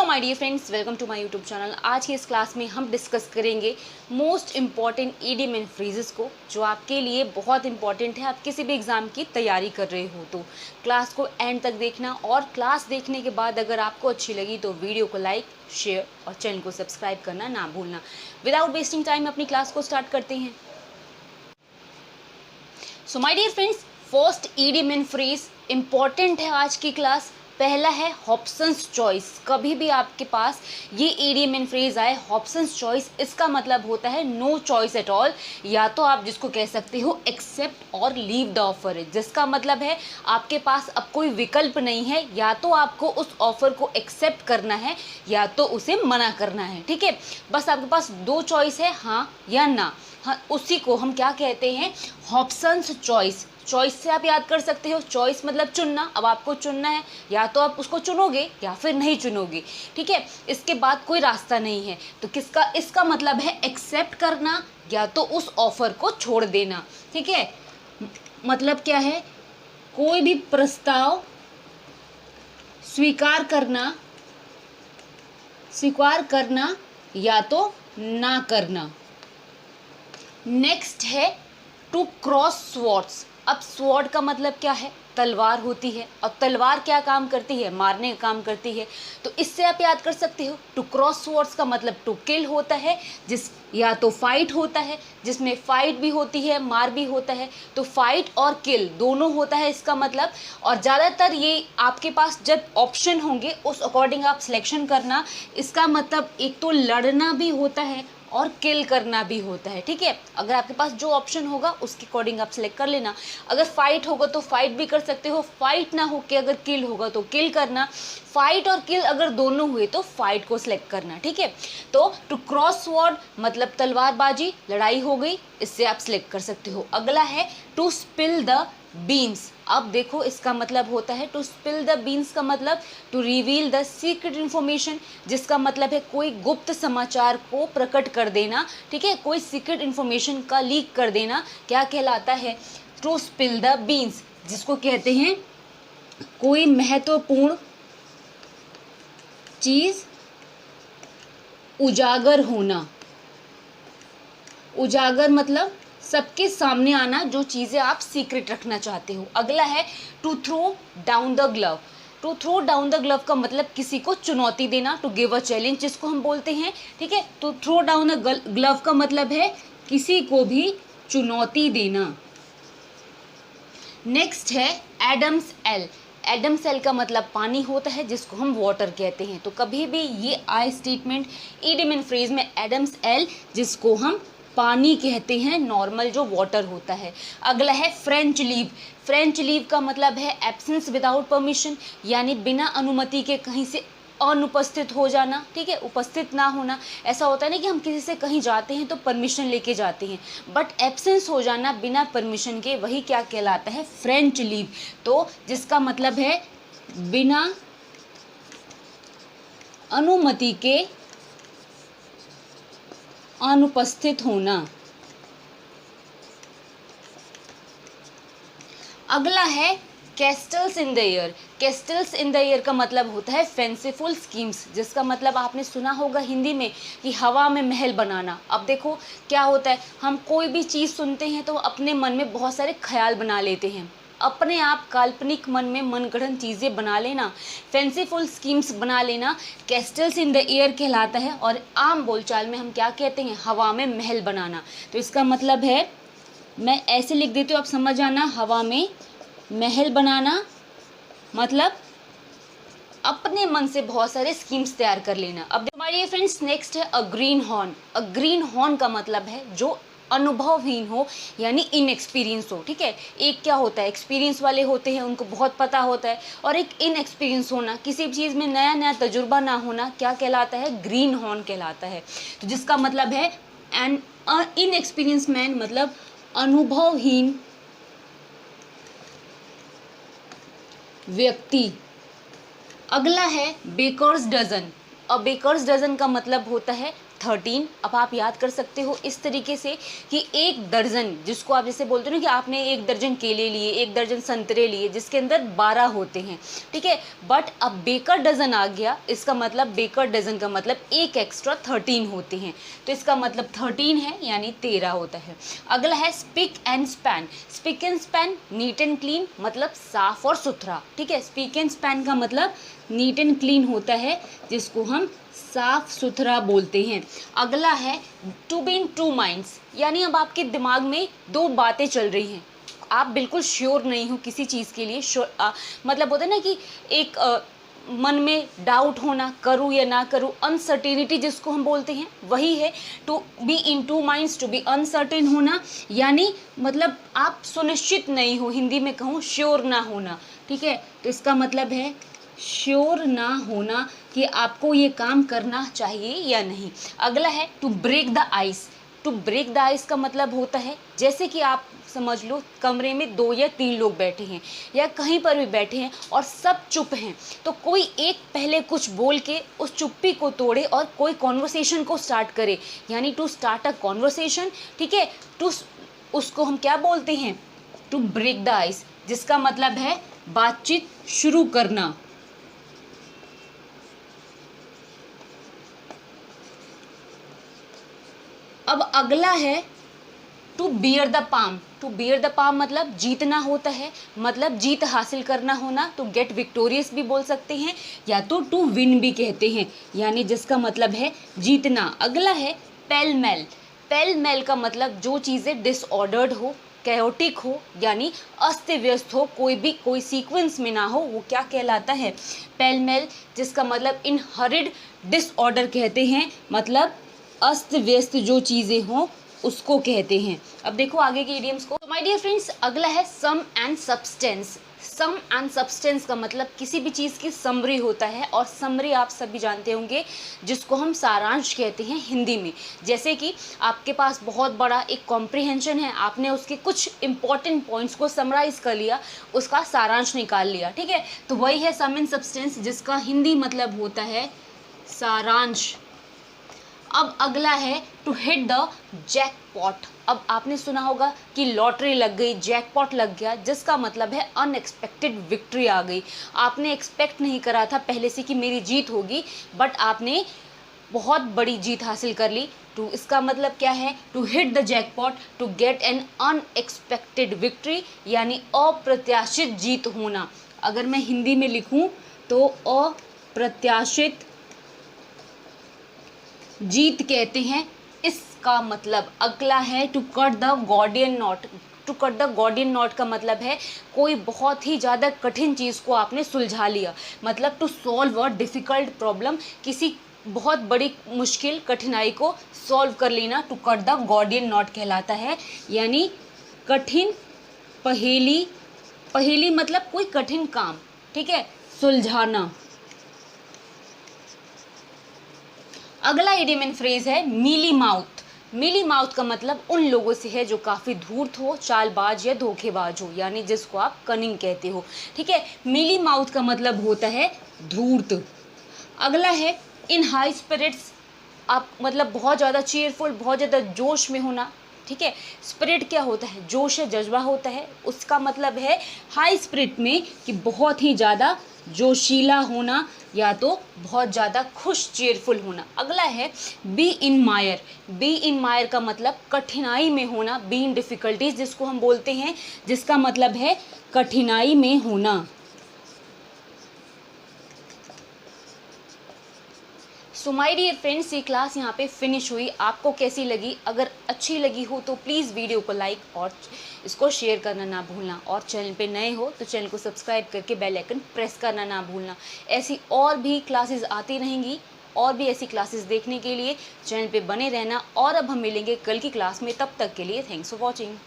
Hello my dear friends, welcome to my YouTube channel. आज की इस क्लास में हम डिस्कस करेंगे most important idiom and phrases को, जो आपके लिए बहुत इंपॉर्टेंट है। आप किसी भी एग्जाम की तैयारी कर रहे हो तो क्लास को एंड तक देखना, और क्लास देखने के बाद अगर आपको अच्छी लगी तो वीडियो को लाइक, शेयर और चैनल को सब्सक्राइब करना ना भूलना। विदाउट वेस्टिंग टाइम अपनी क्लास को स्टार्ट करते हैं। So my dear friends, first idiom and phrase important है आज की क्लास। पहला है हॉब्सन्स चॉइस। कभी भी आपके पास ये ईडियम एंड फ्रेज आए हॉब्सन्स चॉइस, इसका मतलब होता है नो चॉइस एट ऑल, या तो आप जिसको कह सकते हो एक्सेप्ट और लीव द ऑफर, जिसका मतलब है आपके पास अब कोई विकल्प नहीं है, या तो आपको उस ऑफर को एक्सेप्ट करना है या तो उसे मना करना है। ठीक है, बस आपके पास दो चॉइस है, हाँ या ना। हाँ, उसी को हम क्या कहते हैं, हॉब्सन्स चॉइस। चॉइस से आप याद कर सकते हो, चॉइस मतलब चुनना। अब आपको चुनना है, या तो आप उसको चुनोगे या फिर नहीं चुनोगे। ठीक है, इसके बाद कोई रास्ता नहीं है। तो इसका मतलब है एक्सेप्ट करना या तो उस ऑफर को छोड़ देना। ठीक है, मतलब क्या है, कोई भी प्रस्ताव स्वीकार करना या तो ना करना। नेक्स्ट है टू क्रॉस स्वॉर्ड्स। अब स्वॉर्ड का मतलब क्या है, तलवार होती है, और तलवार क्या काम करती है, मारने का काम करती है। तो इससे आप याद कर सकते हो, टू क्रॉस स्वॉर्ड्स का मतलब टू किल होता है, या तो फाइट होता है, जिसमें फाइट भी होती है, मार भी होता है। तो फाइट और किल दोनों होता है इसका मतलब। और ज़्यादातर ये आपके पास जब ऑप्शन होंगे उस अकॉर्डिंग आप सिलेक्शन करना। इसका मतलब एक तो लड़ना भी होता है और किल करना भी होता है। ठीक है, अगर आपके पास जो ऑप्शन होगा उसके अकॉर्डिंग आप सिलेक्ट कर लेना। अगर फाइट होगा तो फाइट भी कर सकते हो, फाइट ना हो के अगर किल होगा तो किल करना, फाइट और किल अगर दोनों हुए तो फाइट को सिलेक्ट करना। ठीक है, तो टू क्रॉस स्वॉर्ड मतलब तलवारबाजी, लड़ाई हो गई, इससे आप सिलेक्ट कर सकते हो। अगला है टू स्पिल द बीन्स। अब देखो इसका मतलब होता है, टू स्पिल द बीन्स का मतलब to reveal the secret information, जिसका मतलब है कोई गुप्त समाचार को प्रकट कर देना। ठीक है, कोई सीक्रेट इन्फॉर्मेशन का लीक कर देना क्या कहलाता है, टू स्पिल द बीन्स, जिसको कहते हैं कोई महत्वपूर्ण चीज उजागर होना। उजागर मतलब सबके सामने आना, जो चीज़ें आप सीक्रेट रखना चाहते हो। अगला है to throw down the glove. To throw down the glove का मतलब किसी को चुनौती देना, टू गिव अ चैलेंज जिसको हम बोलते हैं। ठीक है, to throw down the glove का मतलब है किसी को भी चुनौती देना। नेक्स्ट है एडम्स एल। एडम्स एल का मतलब पानी होता है, जिसको हम वाटर कहते हैं। तो कभी भी ये आए स्टेटमेंट ईडियम एंड फ्रेज में एडम्स एल, जिसको हम पानी कहते हैं, नॉर्मल जो वाटर होता है। अगला है फ्रेंच लीव। फ्रेंच लीव का मतलब है एब्सेंस विदाउट परमिशन, यानी बिना अनुमति के कहीं से अनुपस्थित हो जाना। ठीक है, उपस्थित ना होना। ऐसा होता है ना कि हम किसी से कहीं जाते हैं तो परमिशन लेके जाते हैं, बट एब्सेंस हो जाना बिना परमिशन के, वही क्या कहलाता है, फ्रेंच लीव। तो जिसका मतलब है बिना अनुमति के अनुपस्थित होना। अगला है castles in the air. Castles in the air का मतलब होता है फैंसीफुल स्कीम्स, जिसका मतलब आपने सुना होगा हिंदी में कि हवा में महल बनाना। अब देखो क्या होता है, हम कोई भी चीज़ सुनते हैं तो अपने मन में बहुत सारे ख्याल बना लेते हैं, अपने आप काल्पनिक मन में मनगढ़ंत चीज़ें बना लेना, फैंसीफुल स्कीम्स बना लेना, कैस्टल्स इन द एयर कहलाता है। और आम बोलचाल में हम क्या कहते हैं, हवा में महल बनाना। तो इसका मतलब है, मैं ऐसे लिख देती हूँ, आप समझ जाना, हवा में महल बनाना मतलब अपने मन से बहुत सारे स्कीम्स तैयार कर लेना। अब हमारे फ्रेंड्स नेक्स्ट है अ ग्रीन हॉर्न। अ ग्रीन हॉर्न का मतलब है जो अनुभवहीन हो, यानी इनएक्सपीरियंस हो। ठीक है, एक क्या होता है, एक्सपीरियंस वाले होते हैं, उनको बहुत पता होता है, और एक इनएक्सपीरियंस होना, किसी चीज़ में नया नया तजुर्बा ना होना, क्या कहलाता है, ग्रीन हॉर्न कहलाता है। तो जिसका मतलब है एन इनएक्सपीरियंस मैन मतलब अनुभवहीन व्यक्ति। अगला है बेकर्स डजन। और बेकर्स डजन का मतलब होता है 13। अब आप याद कर सकते हो इस तरीके से कि एक दर्जन, जिसको आप जैसे बोलते हो ना कि आपने एक दर्जन केले लिए, एक दर्जन संतरे लिए, जिसके अंदर 12 होते हैं, ठीक है। बट अब बेकर डजन आ गया, इसका मतलब बेकर डजन का मतलब एक एक्स्ट्रा 13 होते हैं, तो इसका मतलब 13 है यानी 13 होता है। अगला है spick and span. Spick and span neat and clean मतलब साफ और सुथरा, ठीक है। स्पिक एंड स्पैन का मतलब नीट एंड क्लीन होता है, जिसको हम साफ सुथरा बोलते हैं। अगला है to be in two minds, यानी अब आपके दिमाग में दो बातें चल रही हैं, आप बिल्कुल श्योर नहीं हो किसी चीज़ के लिए। मतलब होता है ना कि एक मन में डाउट होना, करूँ या ना करूँ, अनसर्टेनिटी जिसको हम बोलते हैं, वही है to be in two minds, to be uncertain होना, यानी मतलब आप सुनिश्चित नहीं हो, हिंदी में कहूँ श्योर ना होना, ठीक है। तो इसका मतलब है श्योर ना होना कि आपको ये काम करना चाहिए या नहीं। अगला है to break the ice. To break the ice का मतलब होता है जैसे कि आप समझ लो कमरे में 2 या 3 लोग बैठे हैं या कहीं पर भी बैठे हैं और सब चुप हैं, तो कोई एक पहले कुछ बोल के उस चुप्पी को तोड़े और कोई कॉन्वर्सेशन को स्टार्ट करे, यानी टू स्टार्ट अ कॉन्वर्सेशन, ठीक है। टू उसको हम क्या बोलते हैं, टू ब्रेक द आइस, जिसका मतलब है बातचीत शुरू करना। अब अगला है to bear the palm. To bear the palm मतलब जीतना होता है, मतलब जीत हासिल करना होना, तो गेट विक्टोरियस भी बोल सकते हैं या तो टू विन भी कहते हैं, यानी जिसका मतलब है जीतना। अगला है पेल मेल। पेल मेल का मतलब जो चीज़ें डिसऑर्डर्ड हो, कैओटिक हो, यानी अस्त व्यस्त हो, कोई सीक्वेंस में ना हो, वो क्या कहलाता है, पेल मेल, जिसका मतलब इन हरिड डिसऑर्डर कहते हैं, मतलब अस्त व्यस्त जो चीज़ें हों उसको कहते हैं। अब देखो आगे के इडियम्स को। माय डियर फ्रेंड्स, अगला है sum and substance. Sum and substance का मतलब किसी भी चीज़ की समरी होता है, और समरी आप सभी जानते होंगे जिसको हम सारांश कहते हैं हिंदी में। जैसे कि आपके पास बहुत बड़ा एक कॉम्प्रिहेंशन है, आपने उसके कुछ इंपॉर्टेंट पॉइंट्स को समराइज कर लिया, उसका सारांश निकाल लिया, ठीक है, तो वही है सम एंड सब्सटेंस, जिसका हिंदी मतलब होता है सारांश। अब अगला है टू हिट द जैकपॉट। अब आपने सुना होगा कि लॉटरी लग गई, जैकपॉट लग गया, जिसका मतलब है अनएक्सपेक्टेड विक्ट्री आ गई। आपने एक्सपेक्ट नहीं करा था पहले से कि मेरी जीत होगी, बट आपने बहुत बड़ी जीत हासिल कर ली। तो इसका मतलब क्या है, to hit the jackpot, to get an unexpected victory, यानी अप्रत्याशित जीत होना। अगर मैं हिंदी में लिखूं तो अप्रत्याशित जीत कहते हैं इसका मतलब। अगला है to cut the Gordian knot. To cut the Gordian knot का मतलब है कोई बहुत ही ज़्यादा कठिन चीज़ को आपने सुलझा लिया, मतलब to solve a difficult problem, किसी बहुत बड़ी मुश्किल कठिनाई को सॉल्व कर लेना, to cut the Gordian knot कहलाता है, यानी कठिन पहेली। पहेली मतलब कोई कठिन काम, ठीक है, सुलझाना। अगला इडियम एंड फ्रेज है मीली माउथ। मीली माउथ का मतलब उन लोगों से है जो काफ़ी धूर्त हो, चालबाज या धोखेबाज हो, यानी जिसको आप कनिंग कहते हो, ठीक है। मीली माउथ का मतलब होता है धूर्त। अगला है इन हाई स्पिरिट्स। आप मतलब बहुत ज़्यादा चीयरफुल, बहुत ज़्यादा जोश में होना, ठीक है। स्पिरिट क्या होता है, जोश है, जज्बा होता है, उसका मतलब है हाई स्पिरिट में कि बहुत ही ज़्यादा जोशीला होना या तो बहुत ज़्यादा खुश, चीयरफुल होना। अगला है be in Mayar. Be in मायर का मतलब कठिनाई में होना, बी इन डिफ़िकल्टीज जिसको हम बोलते हैं, जिसका मतलब है कठिनाई में होना। सो माय डियर फ्रेंड्स, ये क्लास यहाँ पे फिनिश हुई। आपको कैसी लगी? अगर अच्छी लगी हो तो प्लीज़ वीडियो को लाइक और इसको शेयर करना ना भूलना, और चैनल पे नए हो तो चैनल को सब्सक्राइब करके बेल आइकन प्रेस करना ना भूलना। ऐसी और भी क्लासेस आती रहेंगी, और भी ऐसी क्लासेस देखने के लिए चैनल पे बने रहना। और अब हम मिलेंगे कल की क्लास में, तब तक के लिए थैंक्स फॉर वॉचिंग।